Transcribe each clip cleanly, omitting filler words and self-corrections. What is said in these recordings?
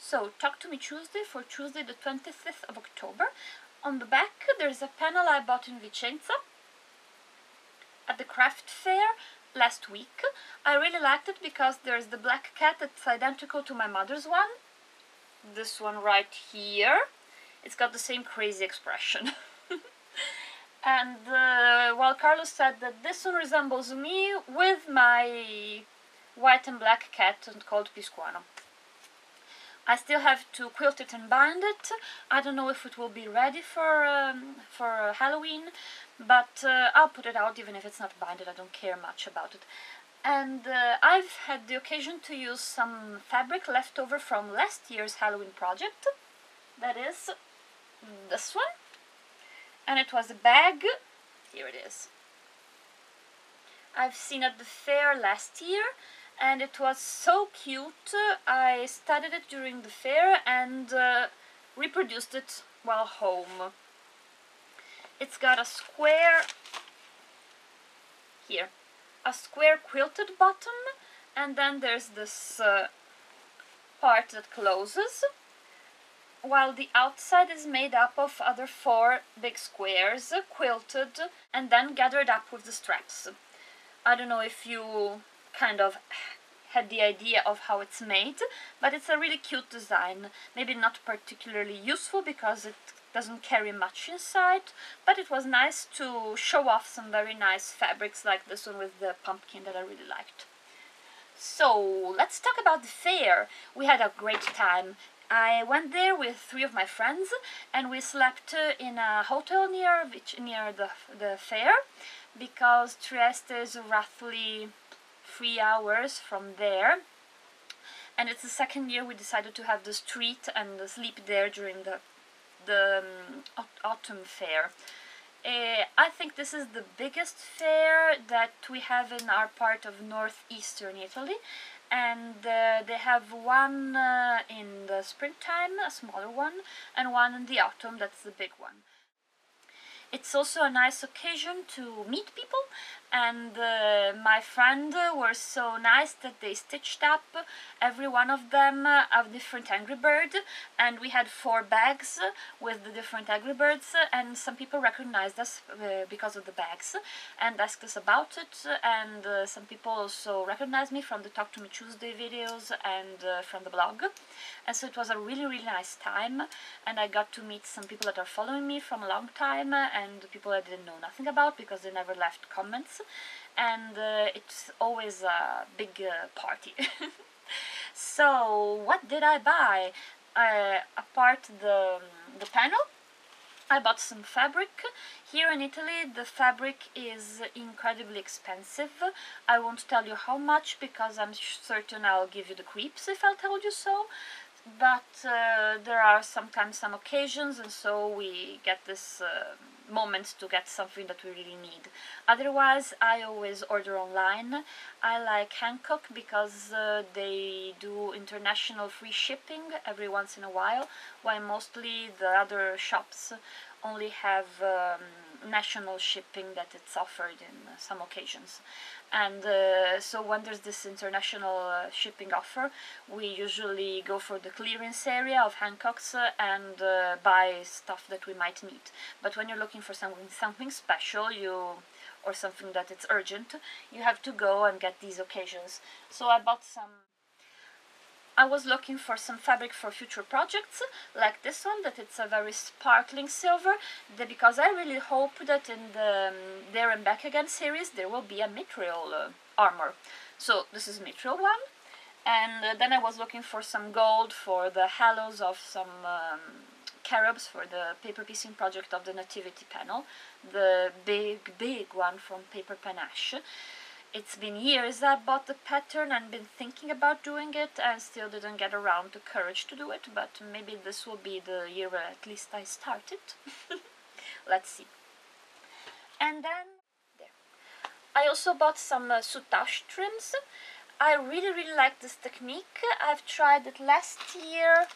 So, Talk to Me Tuesday for Tuesday the 25th of October. On the back there's a panel I bought in Vicenza at the craft fair last week. I really liked it because there's the black cat that's identical to my mother's one. This one right here. It's got the same crazy expression. And while Carlos said that this one resembles me with my white and black cat called Piscuano. I still have to quilt it and bind it. I don't know if it will be ready for Halloween, but I'll put it out even if it's not binded. I don't care much about it. And I've had the occasion to use some fabric left over from last year's Halloween project. That is this one. And it was a bag. Here it is. I've seen at the fair last year, and it was so cute. I studied it during the fair and reproduced it while home. It's got a square here, a square quilted bottom, and then there's this part that closes, while the outside is made up of other 4 big squares, quilted and then gathered up with the straps. I don't know if you kind of had the idea of how it's made, but it's a really cute design. Maybe not particularly useful because it doesn't carry much inside, but it was nice to show off some very nice fabrics like this one with the pumpkin that I really liked. So let's talk about the fair. We had a great time. I went there with 3 of my friends and we slept in a hotel near the fair, because Trieste is roughly 3 hours from there, and it's the second year we decided to have the street and sleep there during the autumn fair. I think this is the biggest fair that we have in our part of northeastern Italy, and they have one in the springtime, a smaller one, and one in the autumn, that's the big one. It's also a nice occasion to meet people, and my friend were so nice that they stitched up every one of them a different Angry Bird, and we had 4 bags with the different Angry Birds, and some people recognized us because of the bags and asked us about it, and some people also recognized me from the Talk to Me Tuesday videos and from the blog, and so it was a really nice time, and I got to meet some people that are following me from a long time, and people I didn't know nothing about because they never left comments, and it's always a big party. So what did I buy? Apart the panel, I bought some fabric. Here in Italy the fabric is incredibly expensive. I won't tell you how much because I'm certain I'll give you the creeps if I told you so, but there are sometimes some occasions, and so we get this moment to get something that we really need. Otherwise I always order online. I like Hancock because they do international free shipping every once in a while mostly the other shops only have national shipping that it's offered in some occasions. And so when there's this international shipping offer, we usually go for the clearance area of Hancock's and buy stuff that we might need. But when you're looking for something special, or something that it's urgent, you have to go and get these occasions. So I was looking for some fabric for future projects, like this one, that it's a very sparkling silver, because I really hope that in the There and Back Again series there will be a mithril armor. So this is mithril one, and then I was looking for some gold for the halos of some carobs for the paper piecing project of the Nativity panel, the big one from Paper Panache. It's been years I bought the pattern and been thinking about doing it and still didn't get around the courage to do it, but maybe this will be the year where at least I start it. Let's see. And then there. I also bought some soutache trims. I really like this technique. I've tried it last year,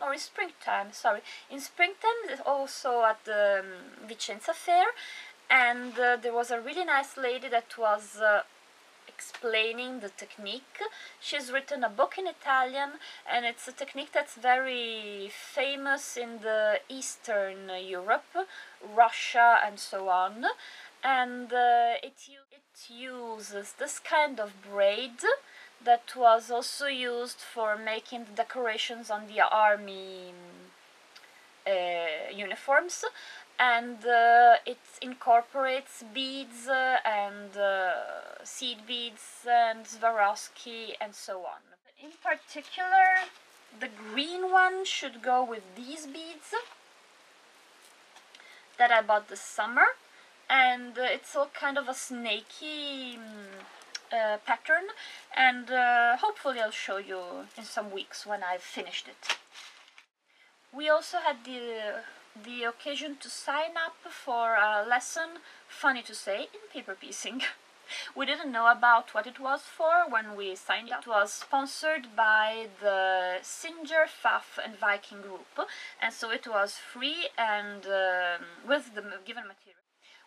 or in springtime, sorry. In springtime, also at the Vicenza fair, and there was a really nice lady that was explaining the technique. She's written a book in Italian, and it's a technique that's very famous in the Eastern Europe, Russia and so on. And it uses this kind of braid that was also used for making the decorations on the army uniforms, and it incorporates beads and seed beads and Swarovski and so on. In particular, the green one should go with these beads that I bought this summer, and it's all kind of a snaky pattern, and hopefully I'll show you in some weeks when I've finished it. We also had the occasion to sign up for a lesson, funny to say, in paper piecing. We didn't know about what it was for when we signed up. It was sponsored by the Singer, Pfaff and Viking group, and so it was free and with the given material.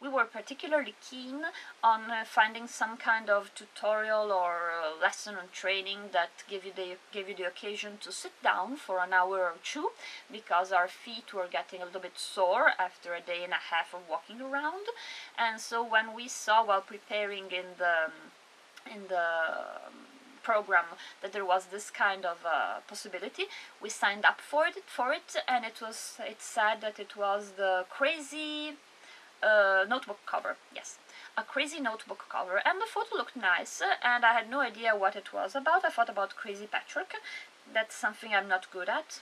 We were particularly keen on finding some kind of tutorial or lesson on training that gave you the occasion to sit down for an hour or two, because our feet were getting a little bit sore after a day and a half of walking around. And so when we saw, while preparing in the program, that there was this kind of possibility, we signed up for it, and it said that it was the crazy notebook cover. Yes, a crazy notebook cover, and the photo looked nice, and I had no idea what it was about. I thought about crazy patchwork. That's something I'm not good at.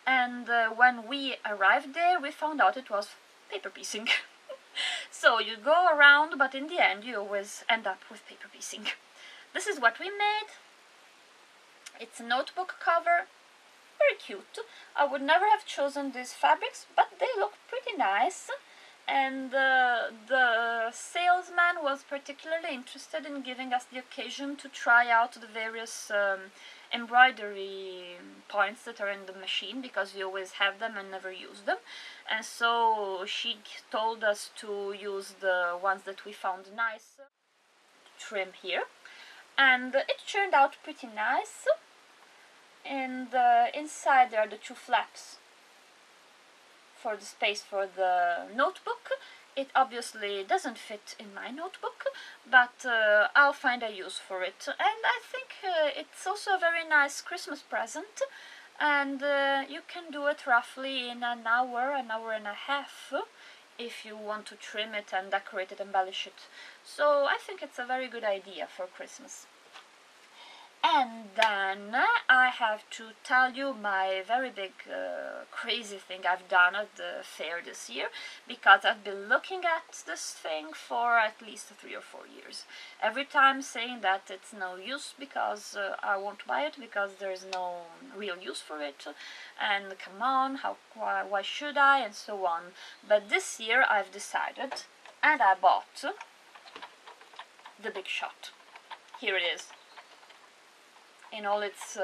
And when we arrived there, we found out it was paper piecing. So you go around, but in the end you always end up with paper piecing. This is what we made. It's a notebook cover, very cute. I would never have chosen these fabrics, but they look pretty nice. And the salesman was particularly interested in giving us the occasion to try out the various embroidery points that are in the machine, because we always have them and never use them. And so she told us to use the ones that we found nice to trim here. And it turned out pretty nice. And inside there are the two flaps for the space for the notebook. It obviously doesn't fit in my notebook, but I'll find a use for it. And I think it's also a very nice Christmas present, and you can do it roughly in an hour and a half, if you want to trim it and decorate it, embellish it. So I think it's a very good idea for Christmas. And then I have to tell you my very big crazy thing I've done at the fair this year, because I've been looking at this thing for at least 3 or 4 years. Every time saying that it's no use because I won't buy it, because there's no real use for it, and come on, why should I, and so on. But this year I've decided, and I bought the Big Shot. Here it is, in all its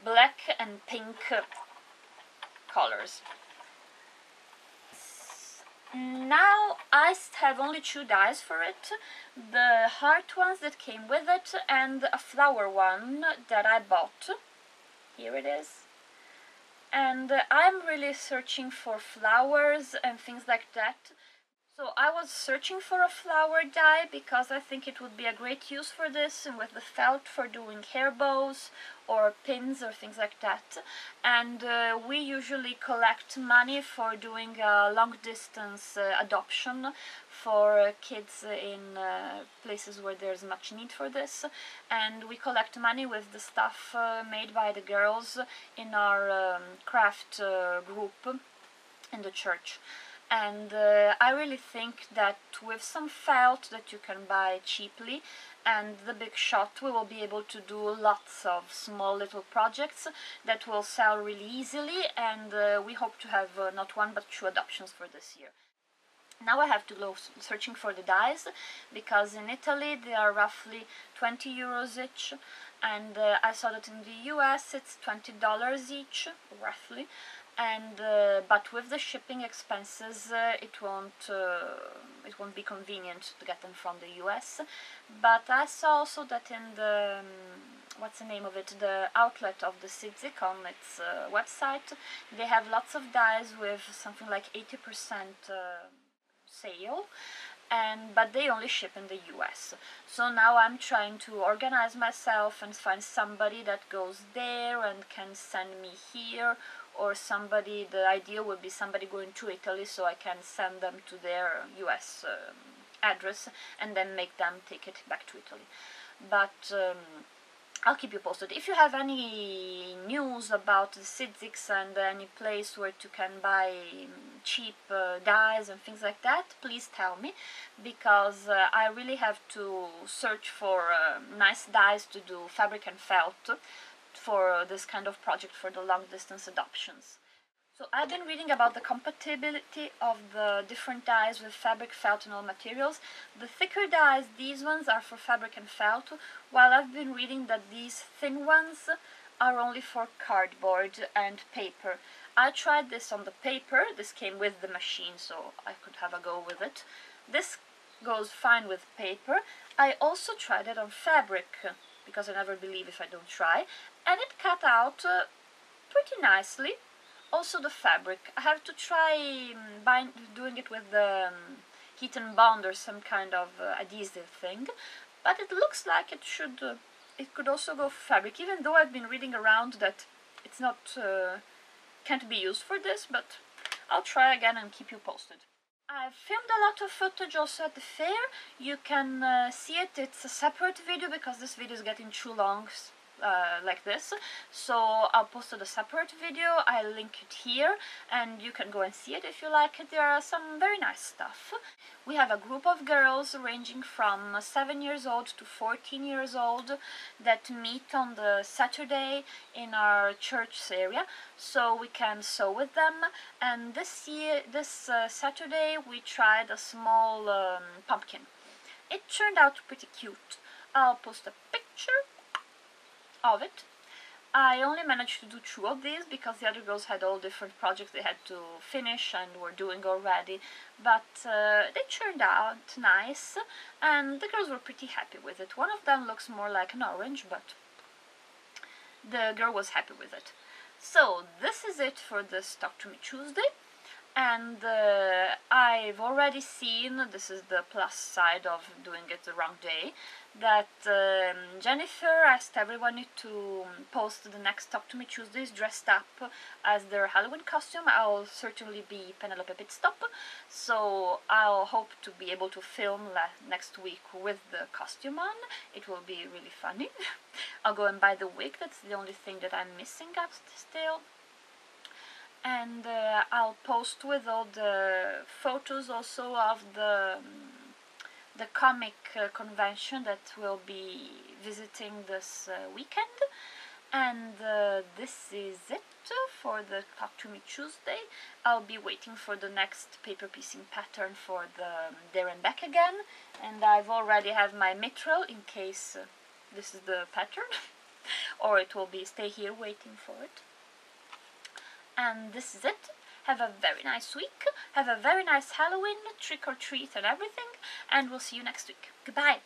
black and pink colors. Now I have only 2 dies for it, the heart ones that came with it and a flower one that I bought. Here it is. And I'm really searching for flowers and things like that. So I was searching for a flower die, because I think it would be a great use for this, and with the felt for doing hair bows or pins or things like that. And we usually collect money for doing a long-distance adoption for kids in places where there's much need for this. And we collect money with the stuff made by the girls in our craft group in the church. And I really think that with some felt that you can buy cheaply and the Big Shot, we will be able to do lots of small little projects that will sell really easily, and we hope to have not 1 but 2 adoptions for this year. Now I have to go searching for the dyes, because in Italy they are roughly 20 euros each, and I saw that in the US it's $20 each, roughly, and but with the shipping expenses it won't be convenient to get them from the US. But I saw also that in the what's the name of it, the outlet of the Sidzik on its website, they have lots of dyes with something like 80% sale, and but they only ship in the US. So now I'm trying to organize myself and find somebody that goes there and can send me here, or somebody, the idea would be somebody going to Italy so I can send them to their US address and then make them take it back to Italy. But I'll keep you posted. If you have any news about the Sidziks and any place where you can buy cheap dyes and things like that, please tell me, because I really have to search for nice dyes to do fabric and felt for this kind of project for the long distance adoptions. So I've been reading about the compatibility of the different dyes with fabric, felt and all materials. The thicker dyes, these ones are for fabric and felt, while I've been reading that these thin ones are only for cardboard and paper. I tried this on the paper. This came with the machine, so I could have a go with it. This goes fine with paper. I also tried it on fabric, because I never believe if I don't try, and it cut out pretty nicely. Also the fabric, I have to try doing it with the heat and bond or some kind of adhesive thing, but it looks like it should, it could also go for fabric, even though I've been reading around that it's not, can't be used for this, but I'll try again and keep you posted. I've filmed a lot of footage also at the fair. You can see it, it's a separate video because this video is getting too long. Like this, so I'll post a separate video. I'll link it here and you can go and see it if you like it. There are some very nice stuff. We have a group of girls ranging from 7 years old to 14 years old that meet on the Saturday in our church area, so we can sew with them. And this Saturday we tried a small pumpkin. It turned out pretty cute. I'll post a picture of it. I only managed to do 2 of these because the other girls had all different projects they had to finish and were doing already, but they turned out nice and the girls were pretty happy with it. One of them looks more like an orange, but the girl was happy with it. So this is it for this Talk to Me Tuesday, and I've already seen, this is the plus side of doing it the wrong day, that Jennifer asked everyone to post the next Talk to Me Tuesdays dressed up as their Halloween costume. I'll certainly be Penelope Pitstop, so I'll hope to be able to film next week with the costume on. It will be really funny. I'll go and buy the wig, that's the only thing that I'm missing up still. And I'll post with all the photos also of the comic convention that we'll be visiting this weekend. And this is it for the Talk to Me Tuesday. I'll be waiting for the next paper piecing pattern for the There and Back Again, and I've already have my mitral in case this is the pattern or it will be stay here waiting for it. And this is it. Have a very nice week, have a very nice Halloween, trick or treat and everything, and we'll see you next week. Goodbye!